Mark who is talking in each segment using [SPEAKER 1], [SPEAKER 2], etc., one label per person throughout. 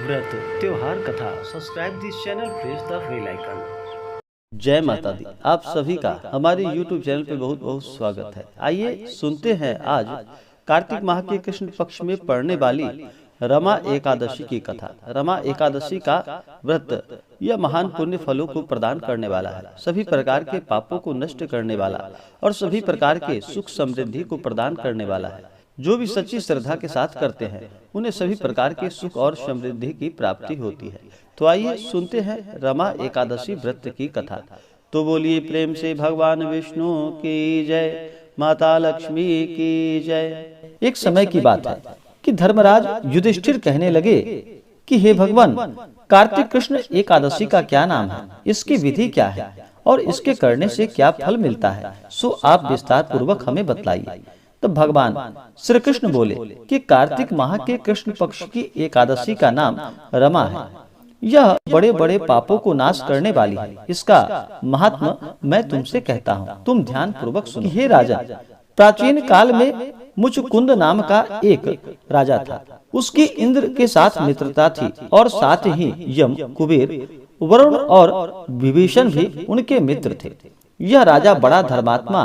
[SPEAKER 1] व्रत त्योहार कथा। Subscribe this channel, press the bell icon.
[SPEAKER 2] जय माता दी। आप सभी का हमारे YouTube चैनल पे बहुत बहुत स्वागत है। आइए सुनते हैं आज कार्तिक माह के कृष्ण पक्ष में पड़ने वाली रमा एकादशी की कथा। रमा एकादशी का व्रत यह महान पुण्य फलों को प्रदान करने वाला है, सभी प्रकार के पापों को नष्ट करने वाला और सभी प्रकार के सुख समृद्धि को प्रदान करने वाला है। जो भी सच्ची श्रद्धा के साथ करते हैं उन्हें सभी प्रकार के सुख और समृद्धि की प्राप्ति होती है। तो आइए सुनते हैं रमा एकादशी व्रत की कथा। तो बोलिए प्रेम से भगवान विष्णु की जय, माता लक्ष्मी की जय। एक समय की बात है कि धर्मराज युधिष्ठिर कहने लगे कि हे भगवान, कार्तिक कृष्ण एकादशी का क्या नाम है, इसकी विधि क्या है और इसके करने से क्या फल मिलता है, सो आप विस्तार पूर्वक हमें बतलाइए। तो भगवान श्री कृष्ण बोले कि कार्तिक माह के कृष्ण पक्ष की एकादशी का नाम रमा है। यह बड़े बड़े पापों को नाश करने वाली है। इसका महात्मा मैं तुमसे कहता हूँ, तुम ध्यान पूर्वक सुनो। हे राजा, प्राचीन काल में मुचकुंद नाम का एक राजा था। उसकी इंद्र के साथ मित्रता थी और साथ ही यम, कुबेर, वरुण और विभीषण भी उनके मित्र थे। यह राजा बड़ा धर्मात्मा,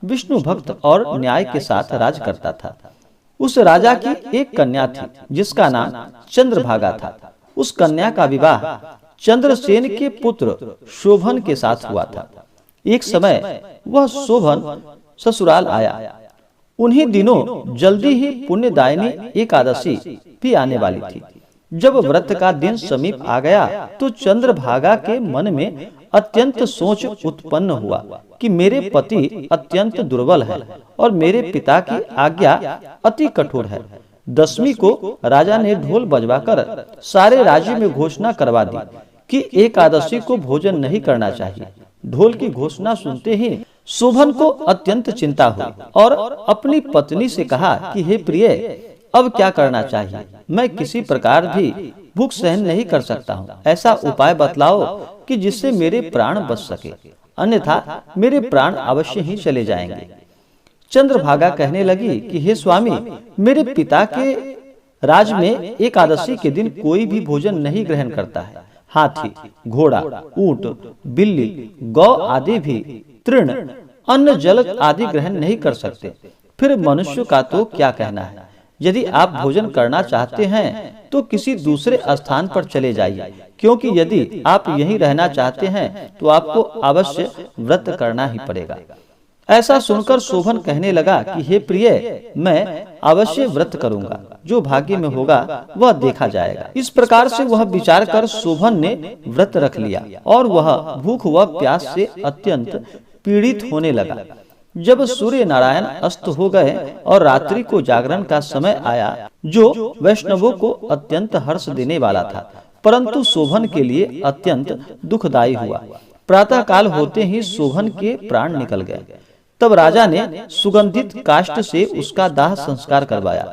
[SPEAKER 2] विष्णु भक्त और न्याय के साथ राज करता था। उस राजा की एक कन्या थी जिसका नाम चंद्रभागा था। उस कन्या का विवाह चंद्रसेन के पुत्र शोभन के साथ हुआ था। एक समय वह शोभन ससुराल आया। उन्हीं दिनों जल्दी ही पुण्यदायिनी एकादशी भी आने वाली थी। जब व्रत का दिन समीप आ गया तो चंद्रभागा के मन में अत्यंत सोच उत्पन्न हुआ कि मेरे पति अत्यंत दुर्बल है और मेरे पिता की आज्ञा अति कठोर है। दशमी को राजा ने ढोल बजवाकर सारे राज्य में घोषणा करवा दी कि एकादशी को भोजन नहीं करना चाहिए। ढोल की घोषणा सुनते ही शोभन को अत्यंत चिंता हुई और अपनी पत्नी से कहा कि हे प्रिय, अब क्या करना चाहिए? मैं किसी प्रकार भी भूख सहन नहीं कर सकता हूँ। ऐसा उपाय बतलाओ कि जिससे मेरे प्राण बच सके, अन्यथा मेरे प्राण अवश्य ही चले जाएंगे। चंद्रभागा कहने लगी कि हे स्वामी, मेरे पिता के राज में एकादशी के दिन कोई भी भोजन नहीं ग्रहण करता है। हाथी, घोड़ा, ऊंट, बिल्ली, गौ आदि भी तृण, अन्न, जल आदि ग्रहण नहीं कर सकते। फिर मनुष्य का तो क्या कहना है। यदि आप भोजन करना चाहते हैं तो किसी दूसरे स्थान पर चले जाइए, क्योंकि यदि आप यहीं रहना चाहते हैं तो आपको अवश्य व्रत करना ही पड़ेगा। ऐसा सुनकर शोभन कहने लगा कि हे प्रिय, मैं अवश्य व्रत करूंगा, जो भाग्य में होगा वह देखा जाएगा। इस प्रकार से वह विचार कर शोभन ने व्रत रख लिया और वह भूख व प्यास से अत्यंत पीड़ित होने लगा। जब सूर्य नारायण अस्त हो गए और रात्रि को जागरण का समय आया, जो वैष्णवों को अत्यंत हर्ष देने वाला था, परंतु शोभन के लिए अत्यंत दुखदायी हुआ। प्रातः काल होते ही शोभन के प्राण निकल गए। तब राजा ने सुगंधित काष्ठ से उसका दाह संस्कार करवाया,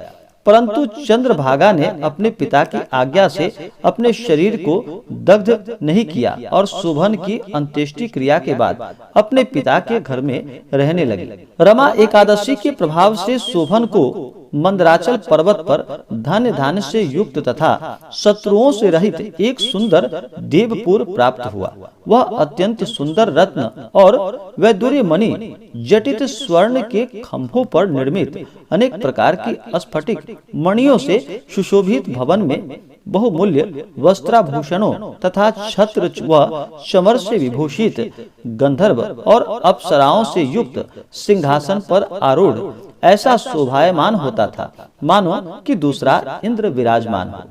[SPEAKER 2] परंतु चंद्रभागा ने अपने पिता की आज्ञा से अपने शरीर को दग्ध नहीं किया और शोभन की अंत्येष्टि क्रिया के बाद अपने पिता के घर में रहने लगी। रमा एकादशी के प्रभाव से शोभन को मंदराचल पर्वत पर धन धान से युक्त तथा शत्रुओं से रहित एक सुंदर देवपुर प्राप्त हुआ। वह अत्यंत सुंदर रत्न और वैदुर्य मणि जटित स्वर्ण के खंभों पर निर्मित अनेक प्रकार की स्फटिक मणियों से सुशोभित भवन में बहुमूल्य वस्त्राभूषणों तथा छत्र व चमर से विभूषित गंधर्व और अप्सराओं से युक्त सिंहासन पर आरूढ़ ऐसा शोभायमान होता था, मानो कि दूसरा इंद्र विराजमान हो।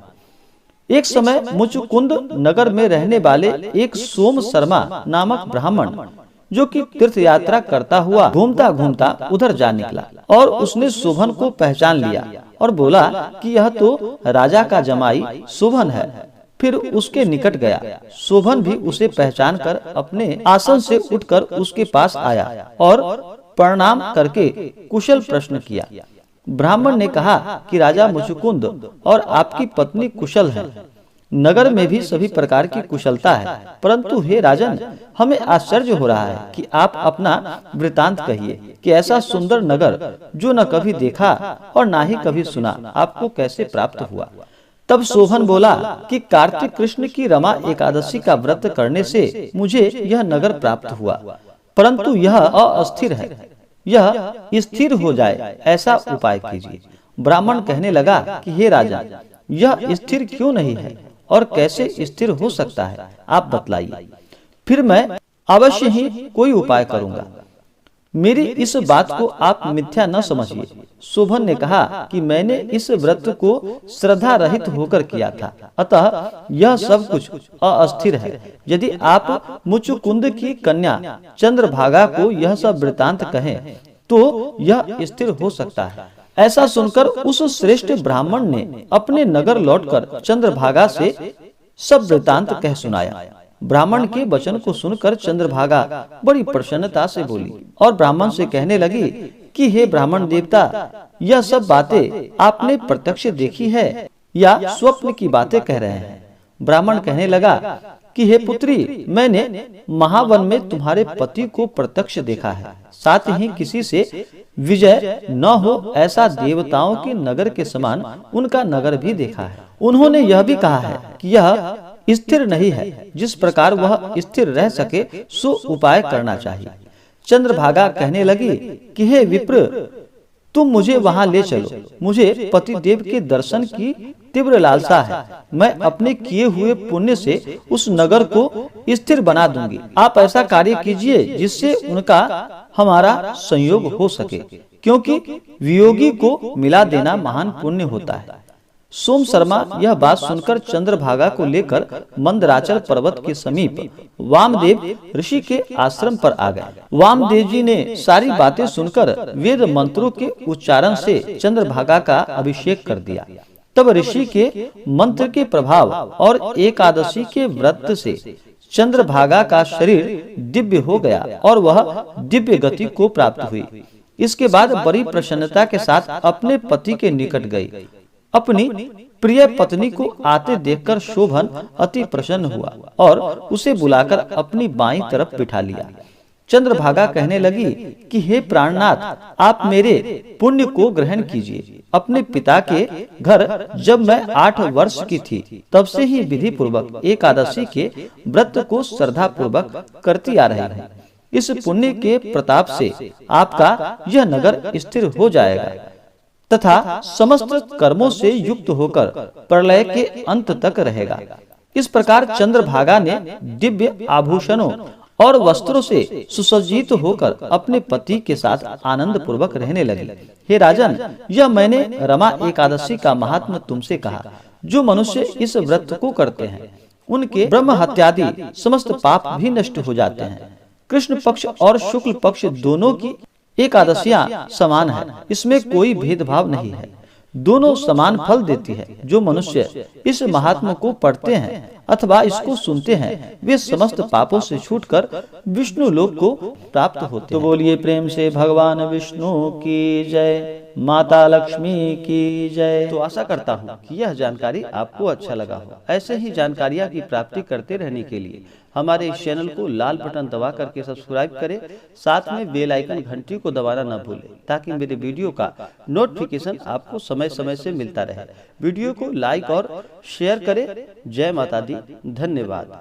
[SPEAKER 2] एक समय मुचकुंद नगर में रहने वाले एक सोम शर्मा नामक ब्राह्मण, जो कि तीर्थ यात्रा करता हुआ घूमता घूमता उधर जा निकला और उसने शोभन को पहचान लिया और बोला कि यह तो राजा का जमाई शोभन है। फिर उसके निकट गया। शोभन भी उसे पहचान कर अपने आसन से उठकर उसके पास आया और प्रणाम करके कुशल प्रश्न किया। ब्राह्मण ने कहा कि राजा मुचकुंद और आपकी पत्नी कुशल हैं। नगर में भी सभी प्रकार की कुशलता है, परंतु हे राजन, हमें आश्चर्य हो रहा है कि आप अपना वृतांत कहिए कि ऐसा सुंदर नगर जो न कभी देखा और ना ही कभी सुना, आपको कैसे प्राप्त हुआ। तब शोभन बोला कि कार्तिक कृष्ण की रमा एकादशी का व्रत करने से मुझे यह नगर प्राप्त हुआ, परंतु यह अस्थिर है, यह स्थिर हो जाए ऐसा उपाय कीजिए। ब्राह्मण कहने लगा कि हे राजा, यह स्थिर क्यों नहीं है और कैसे स्थिर हो सकता है, आप बतलाइए, फिर मैं अवश्य ही कोई उपाय करूंगा। मेरी इस बात को आप मिथ्या न समझिए। शोभन ने कहा कि मैंने इस व्रत को श्रद्धा रहित होकर किया था, अतः यह सब कुछ अस्थिर है। यदि आप मुचुकुंद की कन्या चंद्रभागा को यह सब वृतांत कहें तो यह स्थिर हो सकता है। ऐसा सुनकर उस श्रेष्ठ ब्राह्मण ने अपने नगर लौटकर चंद्रभागा से सब वृतांत कह सुनाया। ब्राह्मण के वचन को सुनकर चंद्रभागा बड़ी प्रसन्नता से बोली और ब्राह्मण से कहने लगी कि हे ब्राह्मण देवता, यह सब बातें आपने प्रत्यक्ष देखी है या स्वप्न की बातें कह रहे हैं? ब्राह्मण कहने लगा कि हे पुत्री, मैंने महावन में तुम्हारे पति को प्रत्यक्ष देखा है, साथ ही किसी से विजय न हो ऐसा देवताओं के नगर के समान उनका नगर भी देखा है। उन्होंने यह भी कहा है कि यह स्थिर नहीं है, जिस प्रकार वह स्थिर रह सके सो उपाय करना चाहिए। चंद्रभागा कहने लगी कि हे विप्र, तुम मुझे वहां ले चलो, मुझे पतिदेव के दर्शन की तीव्र लालसा है। मैं अपने किए हुए पुण्य से उस नगर को स्थिर बना दूंगी। आप ऐसा कार्य कीजिए जिससे उनका हमारा संयोग हो सके, क्योंकि वियोगी को मिला देना महान पुण्य होता है। सोम शर्मा यह बात सुनकर चंद्रभागा को लेकर मंदराचल पर्वत के समीप वामदेव ऋषि के आश्रम पर आ गए। वामदेव जी ने सारी बातें सुनकर वेद मंत्रों के उच्चारण से चंद्रभागा का अभिषेक कर दिया। तब ऋषि के मंत्र के प्रभाव और एकादशी के व्रत से चंद्रभागा का शरीर दिव्य हो गया और वह दिव्य गति को प्राप्त हुई। इसके बाद बड़ी प्रसन्नता के साथ अपने पति के निकट गई। अपनी प्रिय पत्नी को आते देखकर शोभन अति प्रसन्न हुआ और उसे बुलाकर अपनी बाईं तरफ बिठा लिया। चंद्रभागा कहने लगी कि हे प्राणनाथ, आप मेरे पुण्य को ग्रहण कीजिए। अपने पिता के घर जब मैं 8 वर्ष की थी, तब से ही विधि पूर्वक एकादशी के व्रत को श्रद्धा पूर्वक करती आ रही हूँ। इस पुण्य के प्रताप से आपका यह नगर स्थिर हो जाएगा तथा समस्त कर्मों से युक्त होकर प्रलय के अंत तक रहेगा। इस प्रकार चंद्रभागा ने दिव्य आभूषणों और वस्त्रों से सुसज्जित होकर अपने पति के साथ आनंद पूर्वक रहने लगी। हे राजन, यह मैंने रमा एकादशी का महात्म तुमसे कहा। जो मनुष्य इस व्रत को करते हैं उनके ब्रह्म हत्यादि समस्त पाप भी नष्ट हो जाते हैं। कृष्ण पक्ष और शुक्ल पक्ष दोनों की एकादशियां समान है, इसमें कोई भेदभाव नहीं है, दोनों समान फल देती है। जो मनुष्य इस महात्मा को पढ़ते हैं अथवा इसको सुनते हैं, वे समस्त पापों से छूटकर विष्णु लोक को प्राप्त होते हैं। तो बोलिए प्रेम से भगवान विष्णु की जय, माता लक्ष्मी की जय। तो आशा करता हूँ कि यह जानकारी आपको अच्छा लगा हो। ऐसे ही जानकारियाँ की प्राप्ति करते रहने के लिए हमारे इस चैनल को लाल बटन दबा करके सब्सक्राइब करें, साथ में बेल आइकन घंटी को दबाना न भूलें, ताकि मेरे वीडियो का नोटिफिकेशन आपको समय समय से मिलता रहे। वीडियो को लाइक और शेयर करें। जय माता दी, धन्यवाद।